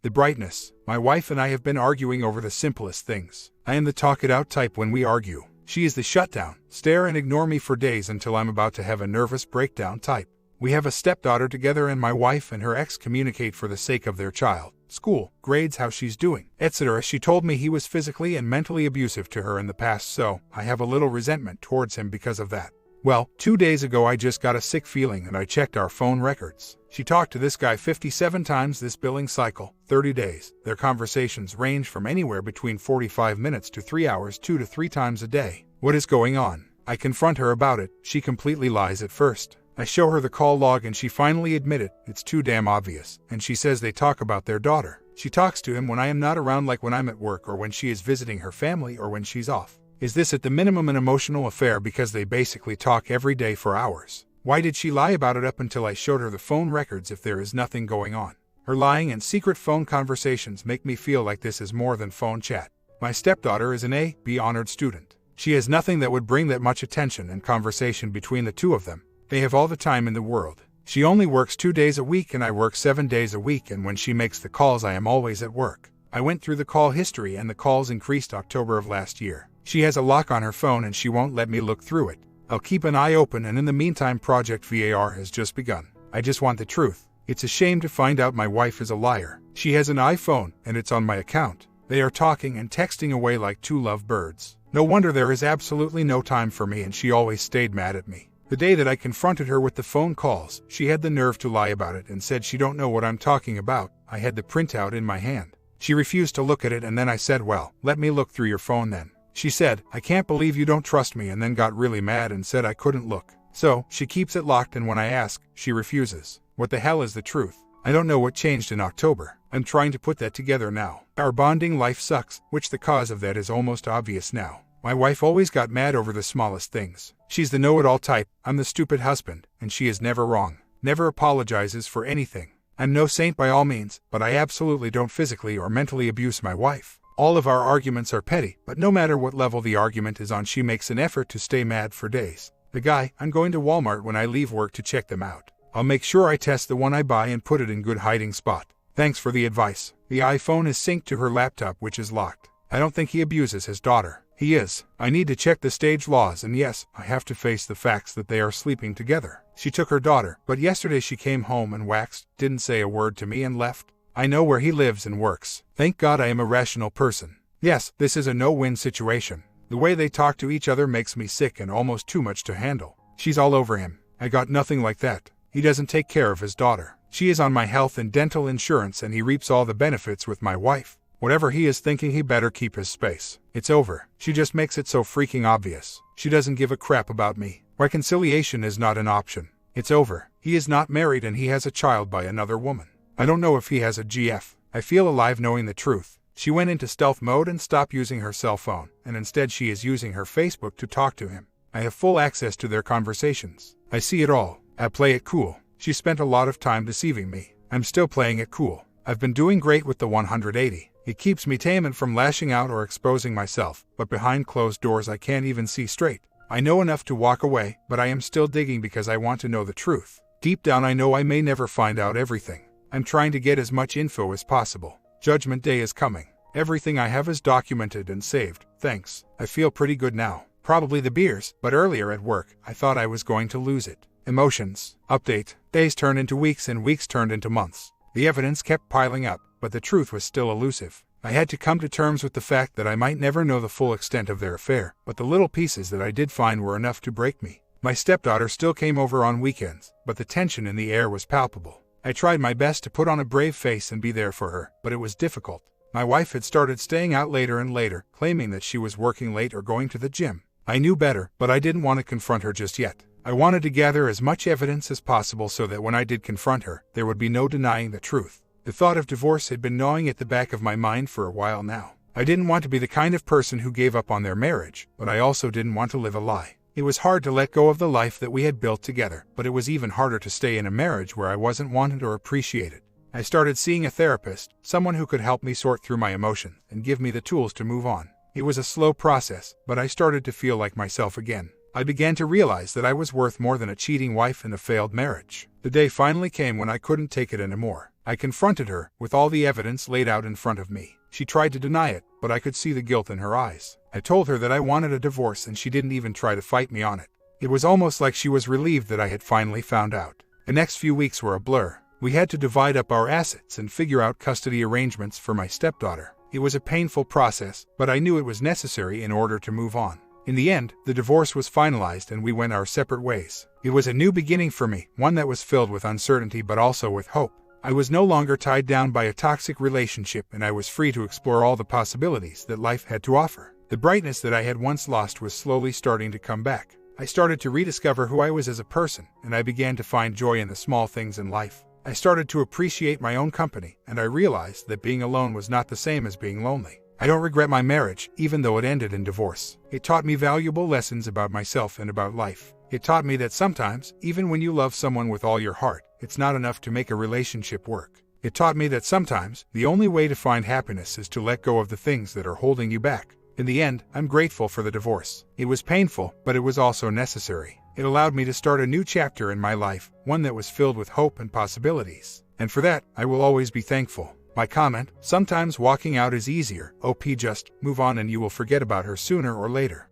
The brightness. My wife and I have been arguing over the simplest things. I am the talk-it-out type when we argue. She is the shutdown, stare and ignore me for days until I'm about to have a nervous breakdown type. We have a stepdaughter together and my wife and her ex communicate for the sake of their child. School, grades, how she's doing, etc. She told me he was physically and mentally abusive to her in the past, so I have a little resentment towards him because of that. Well, 2 days ago I just got a sick feeling and I checked our phone records. She talked to this guy 57 times this billing cycle, 30 days. Their conversations range from anywhere between 45 minutes to 3 hours 2 to 3 times a day. What is going on? I confront her about it. She completely lies at first. I show her the call log and she finally admitted it's too damn obvious, and she says they talk about their daughter. She talks to him when I am not around, like when I'm at work or when she is visiting her family or when she's off. Is this at the minimum an emotional affair because they basically talk every day for hours? Why did she lie about it up until I showed her the phone records if there is nothing going on? Her lying and secret phone conversations make me feel like this is more than phone chat. My stepdaughter is an A.B. honored student. She has nothing that would bring that much attention and conversation between the two of them. They have all the time in the world. She only works 2 days a week and I work 7 days a week, and when she makes the calls I am always at work. I went through the call history and the calls increased October of last year. She has a lock on her phone and she won't let me look through it. I'll keep an eye open, and in the meantime Project VAR has just begun. I just want the truth. It's a shame to find out my wife is a liar. She has an iPhone and it's on my account. They are talking and texting away like two lovebirds. No wonder there is absolutely no time for me, and she always stayed mad at me. The day that I confronted her with the phone calls, she had the nerve to lie about it and said she don't know what I'm talking about. I had the printout in my hand. She refused to look at it, and then I said, well, let me look through your phone then. She said, I can't believe you don't trust me, and then got really mad and said I couldn't look. So, she keeps it locked, and when I ask, she refuses. What the hell is the truth? I don't know what changed in October. I'm trying to put that together now. Our bonding life sucks, which the cause of that is almost obvious now. My wife always got mad over the smallest things. She's the know-it-all type. I'm the stupid husband, and she is never wrong. Never apologizes for anything. I'm no saint by all means, but I absolutely don't physically or mentally abuse my wife. All of our arguments are petty, but no matter what level the argument is on, she makes an effort to stay mad for days. The guy, I'm going to Walmart when I leave work to check them out. I'll make sure I test the one I buy and put it in good hiding spot. Thanks for the advice. The iPhone is synced to her laptop, which is locked. I don't think he abuses his daughter. He is. I need to check the stage laws, and yes, I have to face the facts that they are sleeping together. She took her daughter, but yesterday she came home and waxed, didn't say a word to me, and left. I know where he lives and works. Thank God I am a rational person. Yes, this is a no-win situation. The way they talk to each other makes me sick and almost too much to handle. She's all over him. I got nothing like that. He doesn't take care of his daughter. She is on my health and dental insurance, and he reaps all the benefits with my wife. Whatever he is thinking, he better keep his space. It's over. She just makes it so freaking obvious. She doesn't give a crap about me. Reconciliation is not an option. It's over. He is not married and he has a child by another woman. I don't know if he has a GF. I feel alive knowing the truth. She went into stealth mode and stopped using her cell phone, and instead she is using her Facebook to talk to him. I have full access to their conversations. I see it all. I play it cool. She spent a lot of time deceiving me. I'm still playing it cool. I've been doing great with the 180. It keeps me tame and from lashing out or exposing myself, but behind closed doors I can't even see straight. I know enough to walk away, but I am still digging because I want to know the truth. Deep down I know I may never find out everything. I'm trying to get as much info as possible. Judgment Day is coming. Everything I have is documented and saved. Thanks. I feel pretty good now. Probably the beers, but earlier at work, I thought I was going to lose it. Emotions. Update. Days turned into weeks and weeks turned into months. The evidence kept piling up, but the truth was still elusive. I had to come to terms with the fact that I might never know the full extent of their affair, but the little pieces that I did find were enough to break me. My stepdaughter still came over on weekends, but the tension in the air was palpable. I tried my best to put on a brave face and be there for her, but it was difficult. My wife had started staying out later and later, claiming that she was working late or going to the gym. I knew better, but I didn't want to confront her just yet. I wanted to gather as much evidence as possible so that when I did confront her, there would be no denying the truth. The thought of divorce had been gnawing at the back of my mind for a while now. I didn't want to be the kind of person who gave up on their marriage, but I also didn't want to live a lie. It was hard to let go of the life that we had built together, but it was even harder to stay in a marriage where I wasn't wanted or appreciated. I started seeing a therapist, someone who could help me sort through my emotions and give me the tools to move on. It was a slow process, but I started to feel like myself again. I began to realize that I was worth more than a cheating wife and a failed marriage. The day finally came when I couldn't take it anymore. I confronted her, with all the evidence laid out in front of me. She tried to deny it, but I could see the guilt in her eyes. I told her that I wanted a divorce and she didn't even try to fight me on it. It was almost like she was relieved that I had finally found out. The next few weeks were a blur. We had to divide up our assets and figure out custody arrangements for my stepdaughter. It was a painful process, but I knew it was necessary in order to move on. In the end, the divorce was finalized and we went our separate ways. It was a new beginning for me, one that was filled with uncertainty but also with hope. I was no longer tied down by a toxic relationship and I was free to explore all the possibilities that life had to offer. The brightness that I had once lost was slowly starting to come back. I started to rediscover who I was as a person, and I began to find joy in the small things in life. I started to appreciate my own company, and I realized that being alone was not the same as being lonely. I don't regret my marriage, even though it ended in divorce. It taught me valuable lessons about myself and about life. It taught me that sometimes, even when you love someone with all your heart, it's not enough to make a relationship work. It taught me that sometimes, the only way to find happiness is to let go of the things that are holding you back. In the end, I'm grateful for the divorce. It was painful, but it was also necessary. It allowed me to start a new chapter in my life, one that was filled with hope and possibilities. And for that, I will always be thankful. My comment, sometimes walking out is easier. OP, just move on and you will forget about her sooner or later.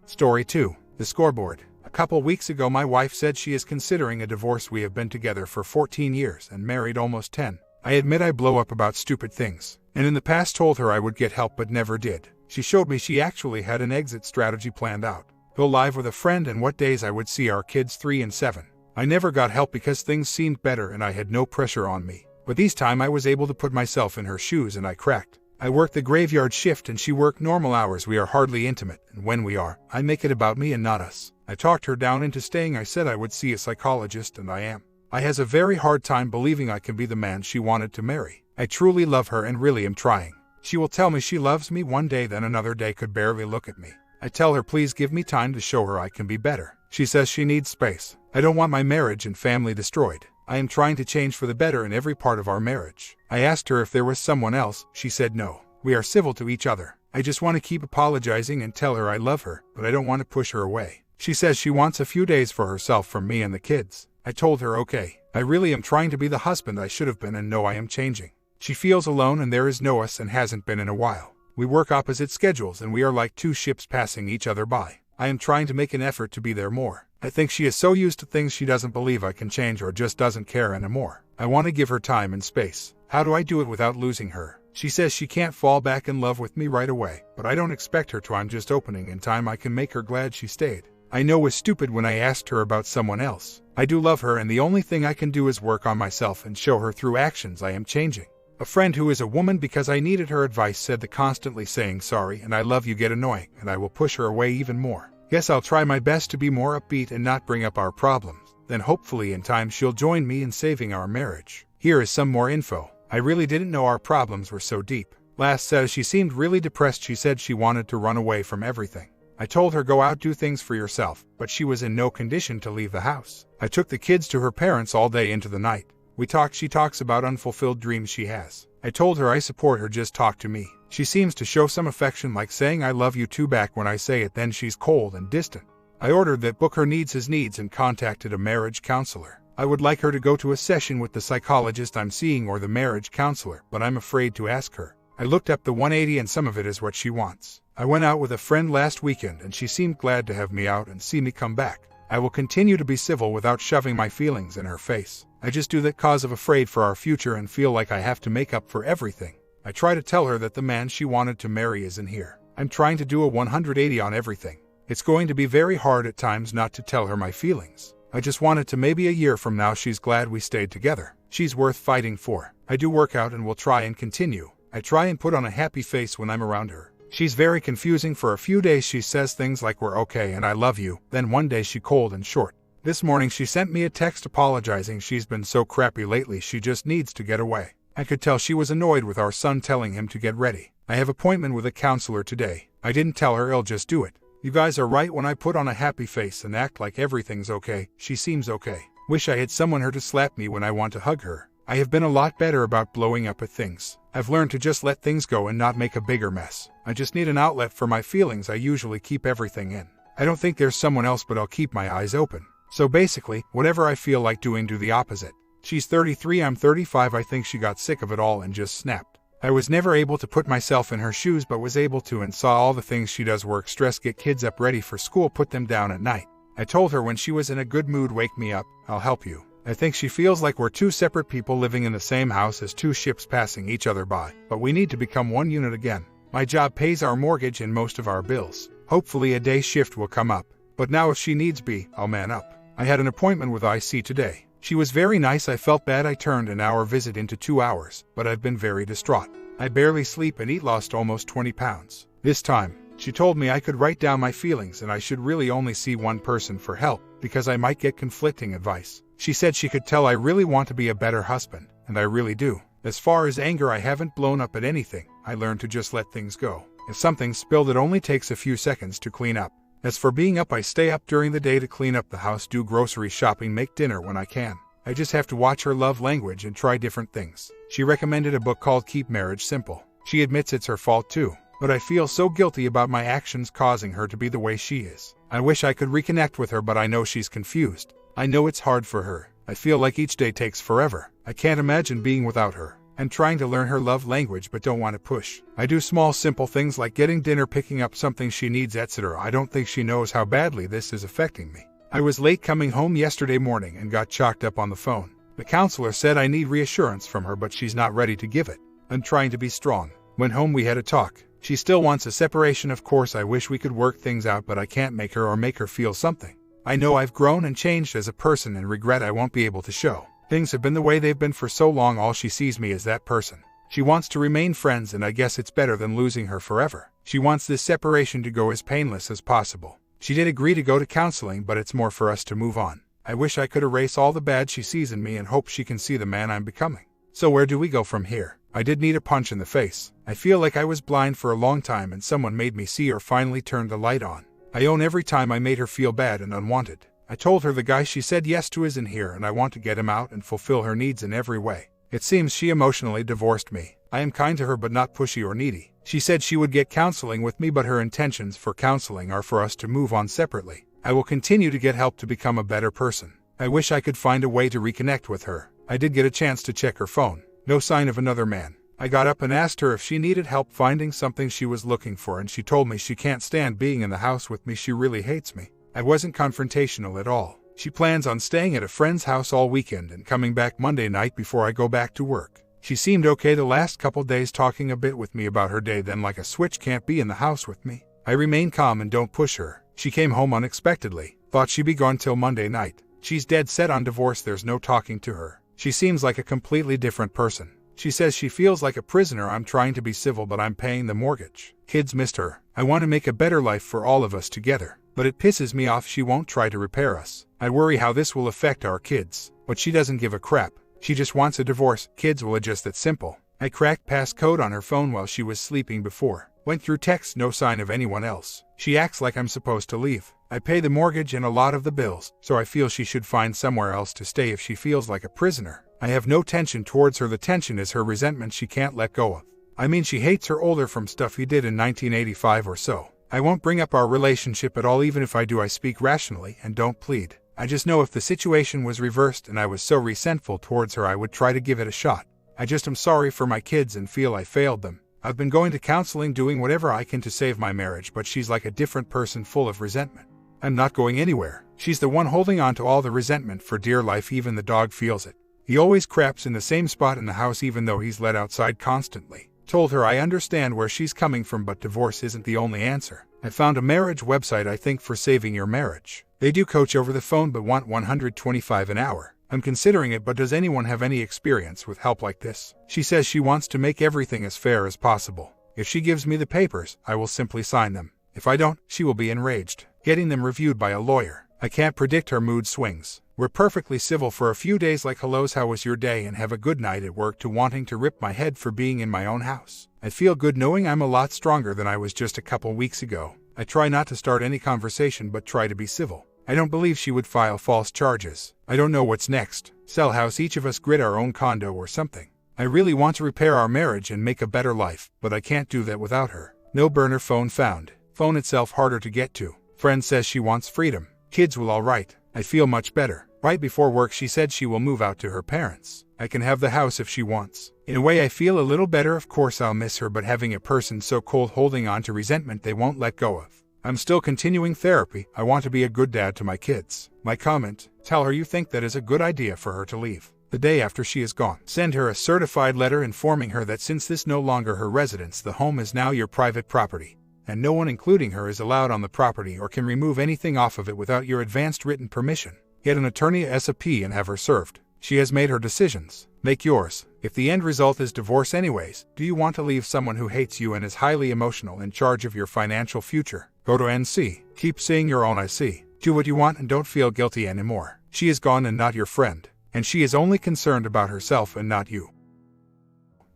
Story 2. The Scoreboard. A couple weeks ago my wife said she is considering a divorce. We have been together for 14 years and married almost 10. I admit I blow up about stupid things, and in the past told her I would get help but never did. She showed me she actually had an exit strategy planned out. Go live with a friend and what days I would see our kids 3 and 7. I never got help because things seemed better and I had no pressure on me. But this time I was able to put myself in her shoes and I cracked. I work the graveyard shift and she worked normal hours. We are hardly intimate, and when we are, I make it about me and not us. I talked her down into staying. I said I would see a psychologist and I am. I has a very hard time believing I can be the man she wanted to marry. I truly love her and really am trying. She will tell me she loves me one day, then another day could barely look at me. I tell her please give me time to show her I can be better. She says she needs space. I don't want my marriage and family destroyed. I am trying to change for the better in every part of our marriage. I asked her if there was someone else. She said no. We are civil to each other. I just want to keep apologizing and tell her I love her, but I don't want to push her away. She says she wants a few days for herself from me and the kids. I told her okay. I really am trying to be the husband I should have been and know I am changing. She feels alone and there is no us and hasn't been in a while. We work opposite schedules and we are like two ships passing each other by. I am trying to make an effort to be there more. I think she is so used to things she doesn't believe I can change or just doesn't care anymore. I want to give her time and space. How do I do it without losing her? She says she can't fall back in love with me right away, but I don't expect her to. I'm just opening in time I can make her glad she stayed. I know it was stupid when I asked her about someone else. I do love her and the only thing I can do is work on myself and show her through actions I am changing. A friend who is a woman because I needed her advice said the constantly saying sorry and I love you get annoying and I will push her away even more. Guess I'll try my best to be more upbeat and not bring up our problems. Then hopefully in time she'll join me in saving our marriage. Here is some more info. I really didn't know our problems were so deep. Last says she seemed really depressed. She said she wanted to run away from everything. I told her go out do things for yourself, but she was in no condition to leave the house. I took the kids to her parents all day into the night. We talked. She talks about unfulfilled dreams she has. I told her I support her, just talk to me. She seems to show some affection like saying I love you too back when I say it, then she's cold and distant. I ordered that book Her Needs His Needs and contacted a marriage counselor. I would like her to go to a session with the psychologist I'm seeing or the marriage counselor, but I'm afraid to ask her. I looked up the 180 and some of it is what she wants. I went out with a friend last weekend and she seemed glad to have me out and see me come back. I will continue to be civil without shoving my feelings in her face. I just do that cause of afraid for our future and feel like I have to make up for everything. I try to tell her that the man she wanted to marry isn't here. I'm trying to do a 180 on everything. It's going to be very hard at times not to tell her my feelings. I just wanted to maybe a year from now she's glad we stayed together. She's worth fighting for. I do work out and will try and continue. I try and put on a happy face when I'm around her. She's very confusing. For a few days she says things like we're okay and I love you, then one day she cold and short. This morning she sent me a text apologizing. She's been so crappy lately she just needs to get away. I could tell she was annoyed with our son telling him to get ready. I have appointment with a counselor today. I didn't tell her I'll just do it. You guys are right, when I put on a happy face and act like everything's okay, she seems okay. Wish I had someone here to slap me when I want to hug her. I have been a lot better about blowing up at things. I've learned to just let things go and not make a bigger mess. I just need an outlet for my feelings. I usually keep everything in. I don't think there's someone else, but I'll keep my eyes open. So basically, whatever I feel like doing, do the opposite. She's 33, I'm 35. I think she got sick of it all and just snapped. I was never able to put myself in her shoes but was able to and saw all the things she does: work, stress, get kids up ready for school, put them down at night. I told her when she was in a good mood, wake me up, I'll help you. I think she feels like we're two separate people living in the same house as two ships passing each other by, but we need to become one unit again. My job pays our mortgage and most of our bills. Hopefully a day shift will come up, but now if she needs be, I'll man up. I had an appointment with IC today. She was very nice. I felt bad I turned an hour visit into 2 hours, but I've been very distraught. I barely sleep and eat, lost almost 20 pounds. This time, she told me I could write down my feelings and I should really only see one person for help, because I might get conflicting advice. She said she could tell I really want to be a better husband, and I really do. As far as anger, I haven't blown up at anything. I learned to just let things go. If something's spilled, it only takes a few seconds to clean up. As for being up, I stay up during the day to clean up the house, do grocery shopping, make dinner when I can. I just have to watch her love language and try different things. She recommended a book called Keep Marriage Simple. She admits it's her fault too, but I feel so guilty about my actions causing her to be the way she is. I wish I could reconnect with her, but I know she's confused. I know it's hard for her. I feel like each day takes forever. I can't imagine being without her. I'm trying to learn her love language but don't want to push. I do small simple things like getting dinner, picking up something she needs, etc. I don't think she knows how badly this is affecting me. I was late coming home yesterday morning and got chalked up on the phone. The counselor said I need reassurance from her, but she's not ready to give it. I'm trying to be strong. Went home, we had a talk. She still wants a separation. Of course, I wish we could work things out, but I can't make her or make her feel something. I know I've grown and changed as a person and regret I won't be able to show. Things have been the way they've been for so long. All she sees me as that person. She wants to remain friends, and I guess it's better than losing her forever. She wants this separation to go as painless as possible. She did agree to go to counseling, but it's more for us to move on. I wish I could erase all the bad she sees in me and hope she can see the man I'm becoming. So where do we go from here? I did need a punch in the face. I feel like I was blind for a long time and someone made me see or finally turned the light on. I own every time I made her feel bad and unwanted. I told her the guy she said yes to isn't here and I want to get him out and fulfill her needs in every way. It seems she emotionally divorced me. I am kind to her but not pushy or needy. She said she would get counseling with me, but her intentions for counseling are for us to move on separately. I will continue to get help to become a better person. I wish I could find a way to reconnect with her. I did get a chance to check her phone. No sign of another man. I got up and asked her if she needed help finding something she was looking for, and she told me she can't stand being in the house with me. She really hates me. I wasn't confrontational at all. She plans on staying at a friend's house all weekend and coming back Monday night before I go back to work. She seemed okay the last couple days, talking a bit with me about her day, then like a switch, can't be in the house with me. I remain calm and don't push her. She came home unexpectedly. Thought she'd be gone till Monday night. She's dead set on divorce. There's no talking to her. She seems like a completely different person. She says she feels like a prisoner. I'm trying to be civil, but I'm paying the mortgage. Kids missed her. I want to make a better life for all of us together, but it pisses me off she won't try to repair us. I worry how this will affect our kids, but she doesn't give a crap. She just wants a divorce. Kids will adjust, that simple. I cracked passcode on her phone while she was sleeping before. Went through text, no sign of anyone else. She acts like I'm supposed to leave. I pay the mortgage and a lot of the bills, so I feel she should find somewhere else to stay if she feels like a prisoner. I have no tension towards her. The tension is her resentment she can't let go of. I mean, she hates her older from stuff he did in 1985 or so. I won't bring up our relationship at all. Even if I do, I speak rationally and don't plead. I just know if the situation was reversed and I was so resentful towards her, I would try to give it a shot. I just am sorry for my kids and feel I failed them. I've been going to counseling, doing whatever I can to save my marriage, but she's like a different person, full of resentment. I'm not going anywhere. She's the one holding on to all the resentment for dear life. Even the dog feels it. He always craps in the same spot in the house even though he's let outside constantly. Told her I understand where she's coming from, but divorce isn't the only answer. I found a marriage website, I think, for saving your marriage. They do coach over the phone but want $125 an hour. I'm considering it, but does anyone have any experience with help like this? She says she wants to make everything as fair as possible. If she gives me the papers, I will simply sign them. If I don't, she will be enraged, getting them reviewed by a lawyer. I can't predict her mood swings. We're perfectly civil for a few days, like hellos, how was your day, and have a good night at work, to wanting to rip my head for being in my own house. I feel good knowing I'm a lot stronger than I was just a couple weeks ago. I try not to start any conversation but try to be civil. I don't believe she would file false charges. I don't know what's next. Sell house, each of us grit our own condo or something. I really want to repair our marriage and make a better life, but I can't do that without her. No burner phone found. Phone itself harder to get to. Friend says she wants freedom. Kids will all right. I feel much better. Right before work she said she will move out to her parents. I can have the house if she wants. In a way I feel a little better. Of course I'll miss her, but having a person so cold holding on to resentment they won't let go of. I'm still continuing therapy. I want to be a good dad to my kids. My comment: tell her you think that is a good idea for her to leave the day after she is gone. Send her a certified letter informing her that since this no longer her residence, the home is now your private property, and no one including her is allowed on the property or can remove anything off of it without your advanced written permission. Get an attorney as a P and have her served. She has made her decisions. Make yours. If the end result is divorce anyways, do you want to leave someone who hates you and is highly emotional in charge of your financial future? Go to NC. Keep seeing your own I see. Do what you want and don't feel guilty anymore. She is gone and not your friend, and she is only concerned about herself and not you.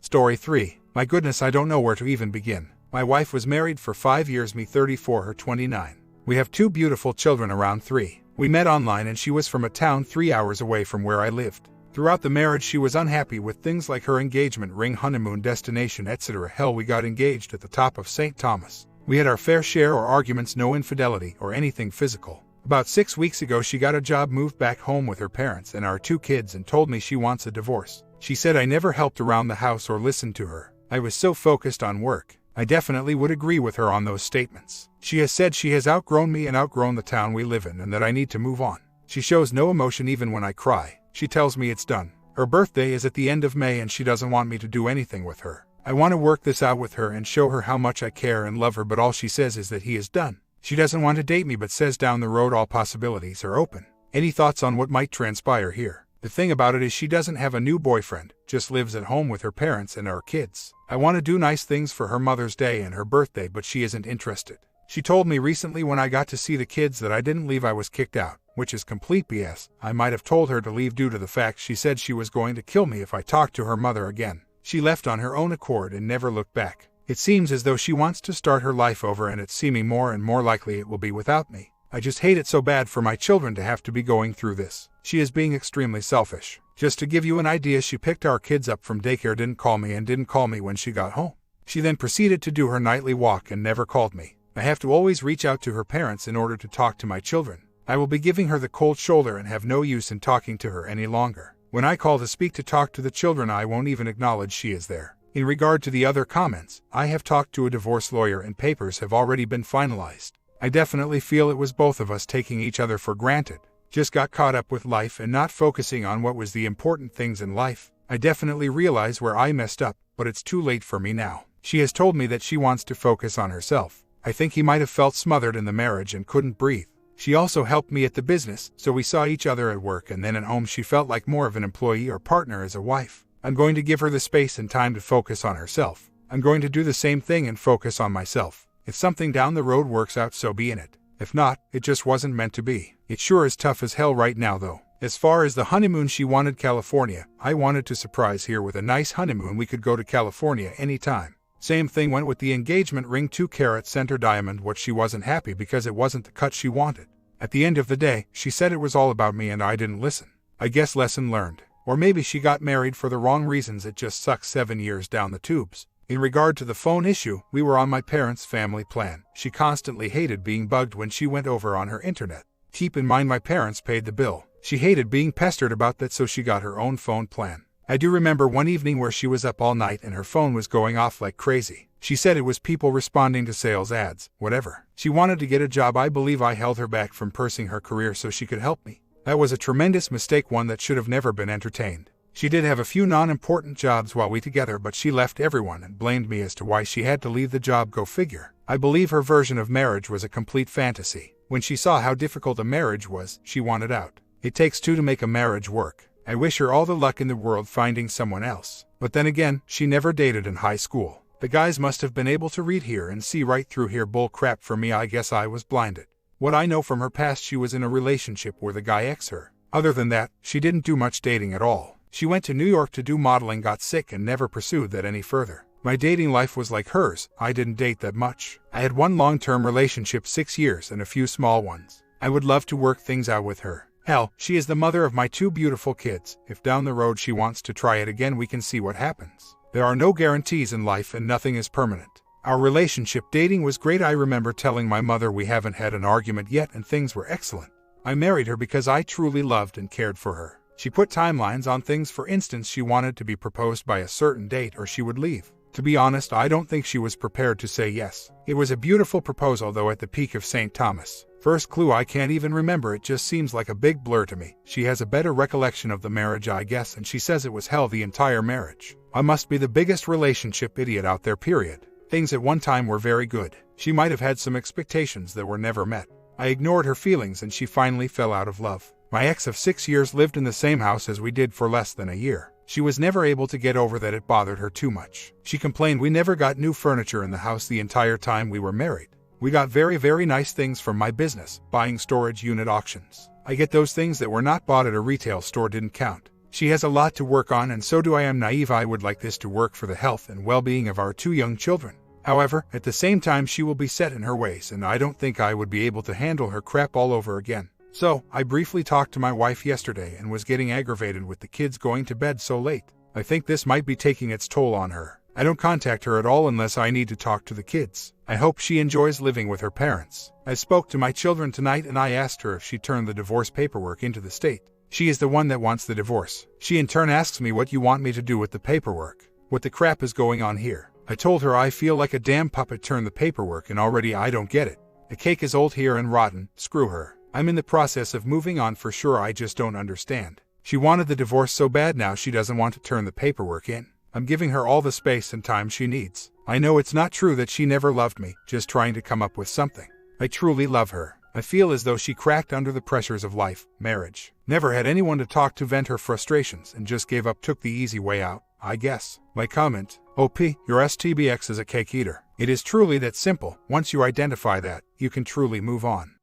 Story 3. My goodness, I don't know where to even begin. My wife was married for 5 years, me 34, her 29. We have 2 beautiful children around 3. We met online and she was from a town 3 hours away from where I lived. Throughout the marriage she was unhappy with things like her engagement ring, honeymoon destination, etc. Hell, we got engaged at the top of St. Thomas. We had our fair share of arguments, no infidelity or anything physical. About 6 weeks ago she got a job, moved back home with her parents and our 2 kids, and told me she wants a divorce. She said I never helped around the house or listened to her. I was so focused on work. I definitely would agree with her on those statements. She has said she has outgrown me and outgrown the town we live in and that I need to move on. She shows no emotion even when I cry. She tells me it's done. Her birthday is at the end of May and she doesn't want me to do anything with her. I want to work this out with her and show her how much I care and love her, but all she says is that he is done. She doesn't want to date me but says down the road all possibilities are open. Any thoughts on what might transpire here? The thing about it is she doesn't have a new boyfriend, just lives at home with her parents and our kids. I want to do nice things for her Mother's Day and her birthday, but she isn't interested. She told me recently when I got to see the kids that I didn't leave, I was kicked out, which is complete BS. I might have told her to leave due to the fact she said she was going to kill me if I talked to her mother again. She left on her own accord and never looked back. It seems as though she wants to start her life over, and it's seeming more and more likely it will be without me. I just hate it so bad for my children to have to be going through this. She is being extremely selfish. Just to give you an idea, she picked our kids up from daycare, didn't call me when she got home. She then proceeded to do her nightly walk and never called me. I have to always reach out to her parents in order to talk to my children. I will be giving her the cold shoulder and have no use in talking to her any longer. When I call to speak to talk to the children, I won't even acknowledge she is there. In regard to the other comments, I have talked to a divorce lawyer and papers have already been finalized. I definitely feel it was both of us taking each other for granted. Just got caught up with life and not focusing on what was the important things in life. I definitely realize where I messed up, but it's too late for me now. She has told me that she wants to focus on herself. I think he might have felt smothered in the marriage and couldn't breathe. She also helped me at the business, so we saw each other at work, and then at home she felt like more of an employee or partner as a wife. I'm going to give her the space and time to focus on herself. I'm going to do the same thing and focus on myself. If something down the road works out, so be it. If not, it just wasn't meant to be. It sure is tough as hell right now though. As far as the honeymoon, she wanted California. I wanted to surprise here with a nice honeymoon. We could go to California anytime. Same thing went with the engagement ring, 2-carat center diamond. What she wasn't happy because it wasn't the cut she wanted. At the end of the day, she said it was all about me and I didn't listen. I guess lesson learned. Or maybe she got married for the wrong reasons. It just sucks 7 years down the tubes. In regard to the phone issue, we were on my parents' family plan. She constantly hated being bugged when she went over on her internet. Keep in mind my parents paid the bill. She hated being pestered about that, so she got her own phone plan. I do remember one evening where she was up all night and her phone was going off like crazy. She said it was people responding to sales ads, whatever. She wanted to get a job. I believe I held her back from pursuing her career so she could help me. That was a tremendous mistake, one that should have never been entertained. She did have a few non-important jobs while we together, but she left everyone and blamed me as to why she had to leave the job. Go figure. I believe her version of marriage was a complete fantasy. When she saw how difficult a marriage was, she wanted out. It takes 2 to make a marriage work. I wish her all the luck in the world finding someone else. But then again, she never dated in high school. The guys must have been able to read here and see right through here. Bull crap. For me, I guess I was blinded. What I know from her past, she was in a relationship where the guy ex her. Other than that, she didn't do much dating at all. She went to New York to do modeling, got sick, and never pursued that any further. My dating life was like hers. I didn't date that much. I had one long-term relationship, 6 years, and a few small ones. I would love to work things out with her. Hell, she is the mother of my 2 beautiful kids. If down the road she wants to try it again, we can see what happens. There are no guarantees in life and nothing is permanent. Our relationship dating was great. I remember telling my mother we haven't had an argument yet and things were excellent. I married her because I truly loved and cared for her. She put timelines on things. For instance, she wanted to be proposed by a certain date or she would leave. To be honest, I don't think she was prepared to say yes. It was a beautiful proposal, though, at the peak of St. Thomas. First clue, I can't even remember. It just seems like a big blur to me. She has a better recollection of the marriage, I guess, and she says it was hell the entire marriage. I must be the biggest relationship idiot out there, period. Things at one time were very good. She might have had some expectations that were never met. I ignored her feelings and she finally fell out of love. My ex of 6 years lived in the same house as we did for less than a year. She was never able to get over that. It bothered her too much. She complained we never got new furniture in the house the entire time we were married. We got very nice things from my business, buying storage unit auctions. I get those things that were not bought at a retail store didn't count. She has a lot to work on, and so do I. Am naive. I would like this to work for the health and well-being of our 2 young children. However, at the same time, she will be set in her ways, and I don't think I would be able to handle her crap all over again. So, I briefly talked to my wife yesterday and was getting aggravated with the kids going to bed so late. I think this might be taking its toll on her. I don't contact her at all unless I need to talk to the kids. I hope she enjoys living with her parents. I spoke to my children tonight and I asked her if she turned the divorce paperwork into the state. She is the one that wants the divorce. She in turn asks me what you want me to do with the paperwork. What the crap is going on here? I told her I feel like a damn puppet. Turn the paperwork and already I don't get it. The cake is old here and rotten. Screw her. I'm in the process of moving on for sure. I just don't understand. She wanted the divorce so bad, now she doesn't want to turn the paperwork in. I'm giving her all the space and time she needs. I know it's not true that she never loved me, just trying to come up with something. I truly love her. I feel as though she cracked under the pressures of life, marriage. Never had anyone to talk to, vent her frustrations, and just gave up, took the easy way out, I guess. My comment: OP, your STBX is a cake eater. It is truly that simple. Once you identify that, you can truly move on.